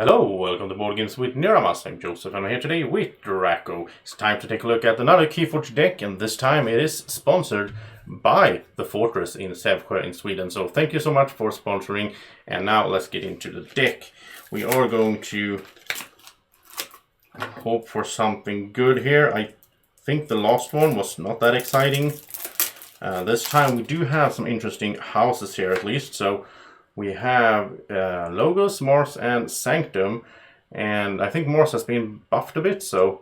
Hello, welcome to Board Games with Niramas. I'm Joseph and I'm here today with Draco. It's time to take a look at another Keyforge deck, and this time it is sponsored by the Fortress in Sävsjö in Sweden. So thank you so much for sponsoring, and now let's get into the deck. We are going to hope for something good here. I think the last one was not that exciting. This time we do have some interesting houses here at least. So we have Logos, Mars, and Sanctum, and I think Mars has been buffed a bit, so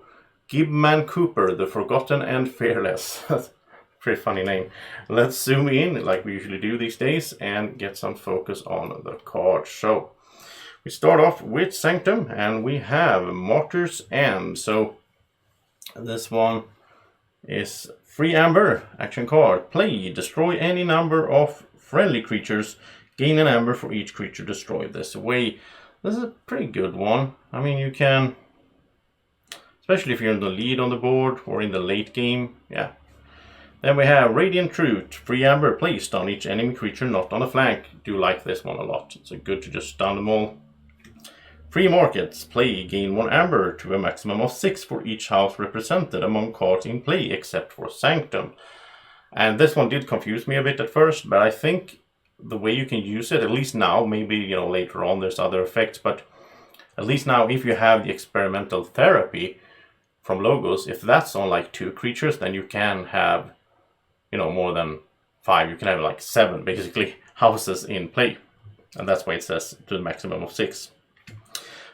Gibman Cooper, the Forgotten and Fearless. That's a pretty funny name. Let's zoom in, like we usually do these days, and get some focus on the cards. So, we start off with Sanctum, and we have Martyr's End. So, this one is free amber, action card. Play, destroy any number of friendly creatures. Gain an amber for each creature destroyed this way. This is a pretty good one. I mean, you can, especially if you're in the lead on the board or in the late game, yeah. Then we have Radiant Truth, free amber, play stun each enemy creature not on a flank. Do like this one a lot. It's good to just stun them all. Free Markets, play, gain 1 amber to a maximum of 6 for each house represented among cards in play except for Sanctum. And this one did confuse me a bit at first, but I think the way you can use it, at least now, maybe later on there's other effects, but at least now if you have the experimental therapy from Logos, if that's on like 2 creatures, then you can have more than 5. You can have like 7 basically houses in play, and that's why it says to the maximum of 6.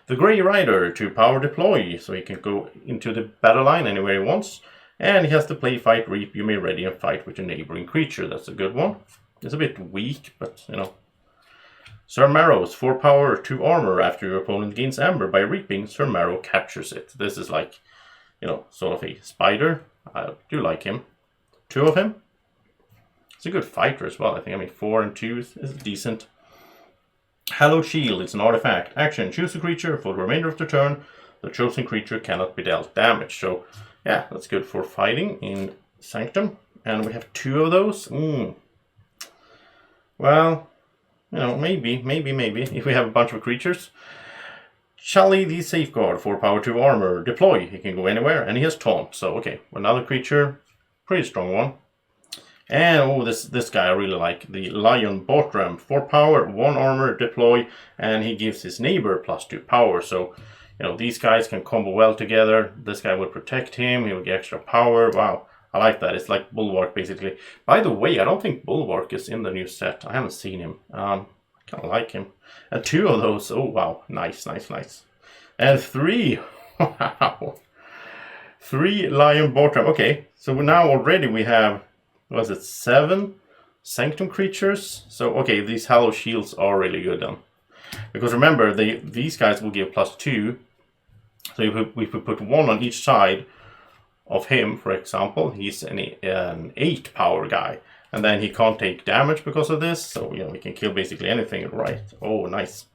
The Grey Rider, to power deploy, so he can go into the battle line anywhere he wants, and he has to play fight reap. You may ready and fight with a neighboring creature. That's a good one. It's a bit weak, but Sir Marrow's 4 power, 2 armor. After your opponent gains amber by reaping, Sir Marrow captures it. This is like, sort of a spider. I do like him. 2 of him. It's a good fighter as well, I think. 4 and 2 is decent. Hallowed Shield, it's an artifact. Action, choose a creature for the remainder of the turn. The chosen creature cannot be dealt damage. So, yeah, that's good for fighting in Sanctum. And we have 2 of those. Well, maybe, if we have a bunch of creatures. Charlie the Safeguard, 4 power, 2 armor. Deploy, he can go anywhere, and he has Taunt. So, okay, another creature, pretty strong one. And, this guy I really like, the Lion Bartram, 4 power, 1 armor, deploy, and he gives his neighbor +2 power. So, these guys can combo well together. This guy will protect him, he will get extra power. Wow. I like that. It's like Bulwark, basically. By the way, I don't think Bulwark is in the new set. I haven't seen him. I kind of like him. And 2 of those. Oh, wow. Nice. And 3. Wow. 3 Lion Bartram. Okay, so now already we have, 7 Sanctum creatures? So, okay, these Hallowed Shields are really good then. Because remember, these guys will give +2. So if we put 1 on each side of him, for example, he's an 8 power guy, and then he can't take damage because of this, so he can kill basically anything, right? Oh, nice.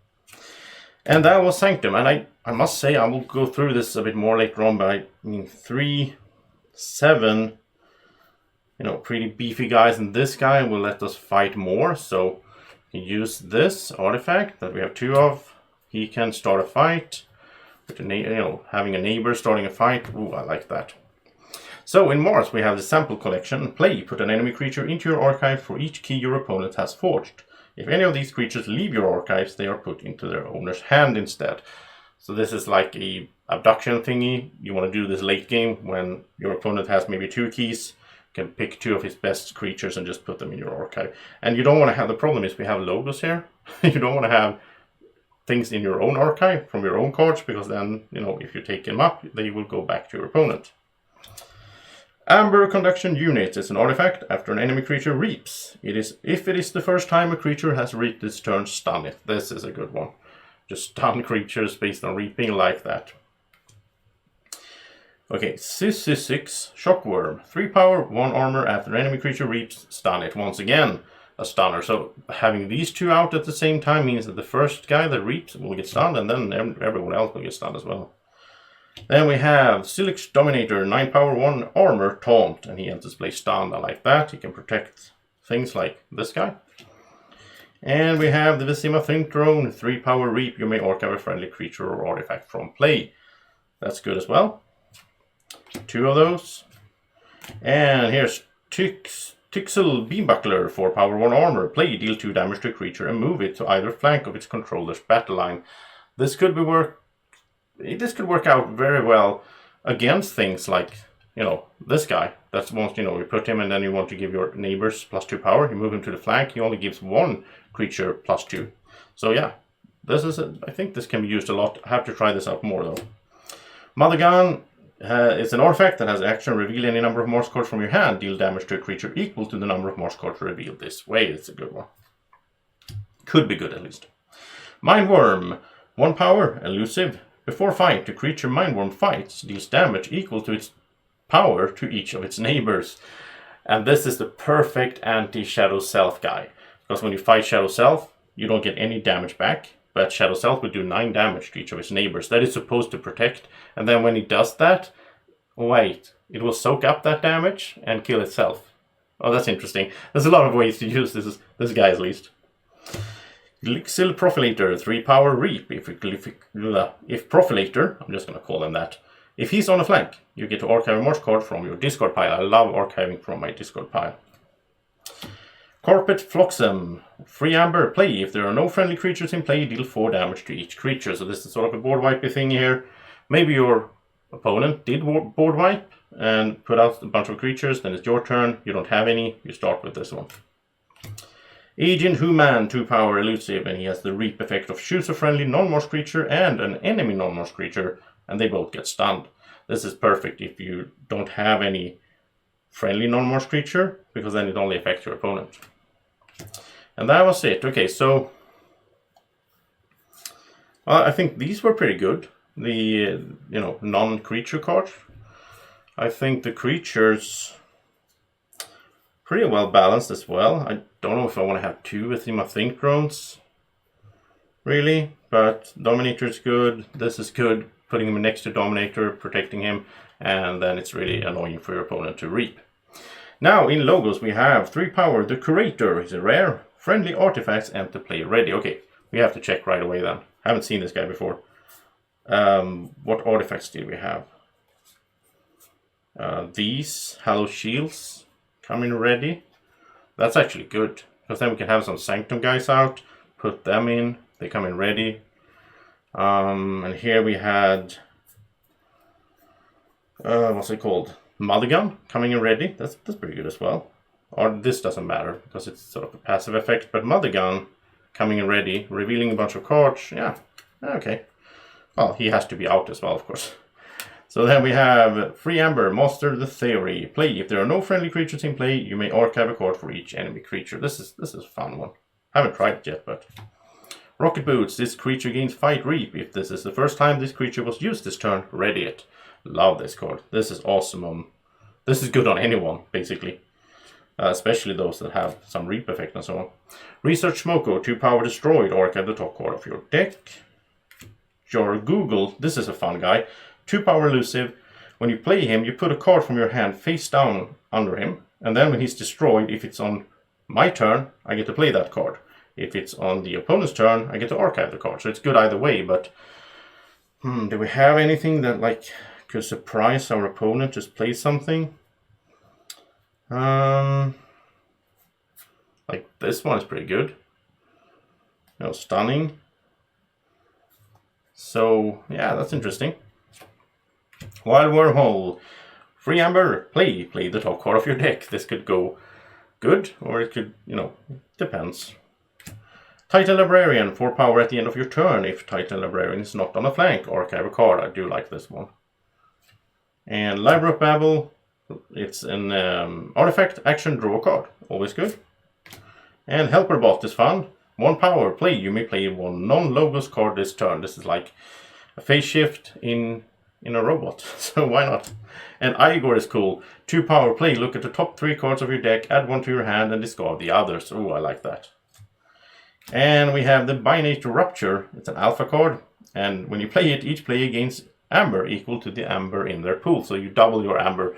And that was Sanctum, and I must say, I will go through this a bit more later on, but 3, 7, pretty beefy guys, and this guy will let us fight more. So you use this artifact that we have 2 of. He can start a fight with having a neighbor starting a fight. Ooh, I like that. So in Mars we have the sample collection. Play, put an enemy creature into your archive for each key your opponent has forged. If any of these creatures leave your archives, they are put into their owner's hand instead. So this is like a abduction thingy. You want to do this late game when your opponent has maybe 2 keys. You can pick 2 of his best creatures and just put them in your archive. And you don't want to have, the problem is we have Logos here. You don't want to have things in your own archive from your own cards, because then, if you take them up, they will go back to your opponent. Amber Conduction Unit is an artifact. After an enemy creature reaps, if it is the first time a creature has reaped its turn, stun it. This is a good one. Just stun creatures based on reaping like that. Okay, 6 Shockworm, 3 power, 1 armor. After an enemy creature reaps, stun it. Once again, a stunner. So having these 2 out at the same time means that the first guy that reaps will get stunned, and then everyone else will get stunned as well. Then we have Silic's Dominator, 9 power, 1 armor, Taunt, and he enters play stunned. I like that. He can protect things like this guy. And we have the Vizima Think Drone, 3 power reap. You may archive a friendly creature or artifact from play. That's good as well. 2 of those. And here's Tixel Beambuckler, 4 power 1 armor. Play, deal 2 damage to a creature and move it to either flank of its controller's battle line. This could work out very well against things like, you know, this guy. That's once, you know, you put him and then you want to give your neighbors +2 power. You move him to the flank, he only gives 1 creature +2. So yeah, I think this can be used a lot. I have to try this out more though. Mother Gun is an artifact that has action: reveal any number of Morse cards from your hand, deal damage to a creature equal to the number of Morse cards revealed this way. It's a good one. Could be good at least. Mindworm, 1 power, elusive. Before fight, the creature Mindworm fights deals damage equal to its power to each of its neighbors. And this is the perfect anti-Shadow Self guy. Because when you fight Shadow Self, you don't get any damage back. But Shadow Self will do 9 damage to each of its neighbors. That is supposed to protect. And then when he does that, wait, it will soak up that damage and kill itself. Oh, that's interesting. There's a lot of ways to use this guy at least. Glixil Profilator, 3 power reap. If Profilator, I'm just going to call him that. If he's on a flank, you get to archive a Morse card from your discard pile. I love archiving from my discard pile. Carpet Flotsam, 3 amber. Play, if there are no friendly creatures in play, deal 4 damage to each creature. So this is sort of a board wipey thing here. Maybe your opponent did board wipe and put out a bunch of creatures, then it's your turn. You don't have any, you start with this one. Agent Human, 2 power elusive, and he has the reap effect of choose a friendly non-Morse creature and an enemy non-Morse creature, and they both get stunned. This is perfect if you don't have any friendly non-Morse creature, because then it only affects your opponent. And that was it. Okay, so I think these were pretty good. The non-creature cards. I think the creatures pretty well balanced as well. I don't know if I want to have 2 Vizima Think Drones, really, but Dominator is good. This is good. Putting him next to Dominator, protecting him, and then it's really annoying for your opponent to reap. Now in logos we have 3 power, the Curator is a rare. Friendly artifacts enter play ready. Okay, we have to check right away then. Haven't seen this guy before. What artifacts do we have? These Hallow Shields coming ready. That's actually good, because then we can have some Sanctum guys out, put them in, they come in ready. And here we had, what's it called? Mother Gun coming in ready. That's pretty good as well. Or this doesn't matter because it's sort of a passive effect, but Mother Gun coming in ready, revealing a bunch of cards. Yeah, okay. Well, he has to be out as well, of course. So then we have 3 amber, Master the Theory. Play, if there are no friendly creatures in play, you may archive a card for each enemy creature. This is a fun one. Haven't tried it yet, but Rocket Boots, this creature gains fight reap. If this is the first time this creature was used this turn, ready it. Love this card. This is awesome. This is good on anyone, basically. Especially those that have some reap effect and so on. Research Smoko, 2 power destroyed, archive the top card of your deck. Jargogle, this is a fun guy. 2 power elusive. When you play him, you put a card from your hand face down under him. And then when he's destroyed, if it's on my turn, I get to play that card. If it's on the opponent's turn, I get to archive the card. So it's good either way, but do we have anything that like could surprise our opponent, just play something? Like this one is pretty good. You know, stunning. So yeah, that's interesting. Wild Wormhole, 3 amber, play the top card of your deck. This could go good, or it could, depends. Titan Librarian, 4 power at the end of your turn. If Titan Librarian is not on a flank, archive a card. I do like this one. And Library of Babel, it's an artifact, action, draw a card. Always good. And Helper Bot is fun. 1 power, play. You may play 1 non-logos card this turn. This is like a phase shift in a robot, so why not? And Igor is cool. 2 power, play. Look at the top 3 cards of your deck, add 1 to your hand, and discard the others. Oh, I like that. And we have the Binator Rupture. It's an alpha card, and when you play it, each player gains amber equal to the amber in their pool. So you double your amber.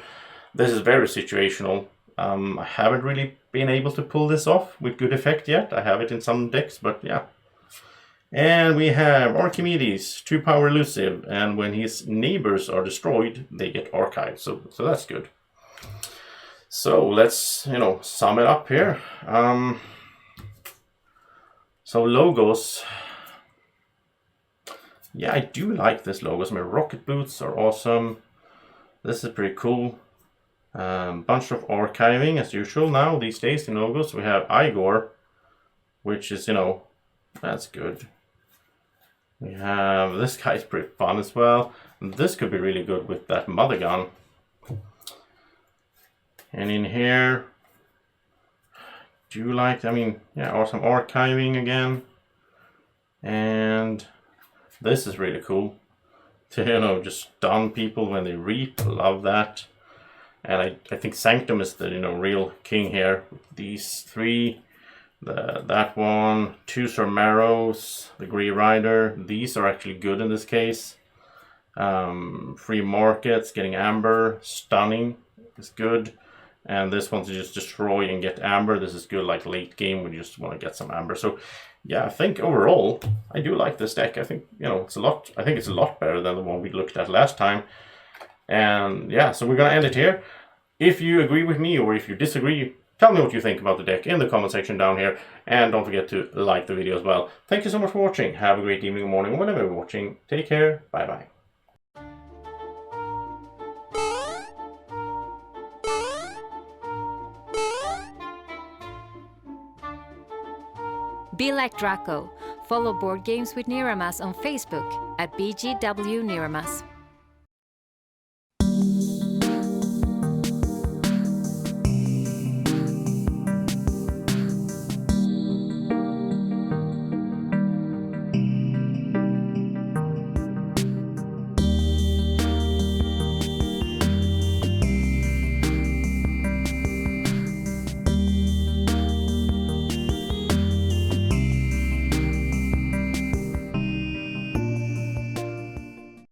This is very situational. I haven't really been able to pull this off with good effect yet. I have it in some decks, but yeah. And we have Archimedes, 2 power elusive, and when his neighbors are destroyed, they get archived. So that's good. So let's, you know, sum it up here. So logos. Yeah, I do like this logos. I mean, rocket boots are awesome. This is pretty cool. Bunch of archiving as usual now these days in logos. We have Igor, which is, you know, that's good. We have this guy's pretty fun as well. This could be really good with that mother gun. And in here, do you like, I mean, yeah, or some archiving again. And this is really cool. To, you know, just stun people when they reap. Love that. And I think Sanctum is the, you know, real king here. These 3, that one, 2 Sormaros, the Grey Rider. These are actually good in this case. Free markets, getting amber, stunning is good. And this one to just destroy and get amber. This is good like late game when you just want to get some amber. So yeah, I think overall I do like this deck. I think, you know, I think it's a lot better than the one we looked at last time. And yeah, so we're gonna end it here. If you agree with me or if you disagree, tell me what you think about the deck in the comment section down here. And don't forget to like the video as well. Thank you so much for watching. Have a great evening or morning, whenever you're watching. Take care. Bye bye. Be like Draco. Follow Board Games with Niramas on Facebook at BGW Niramas.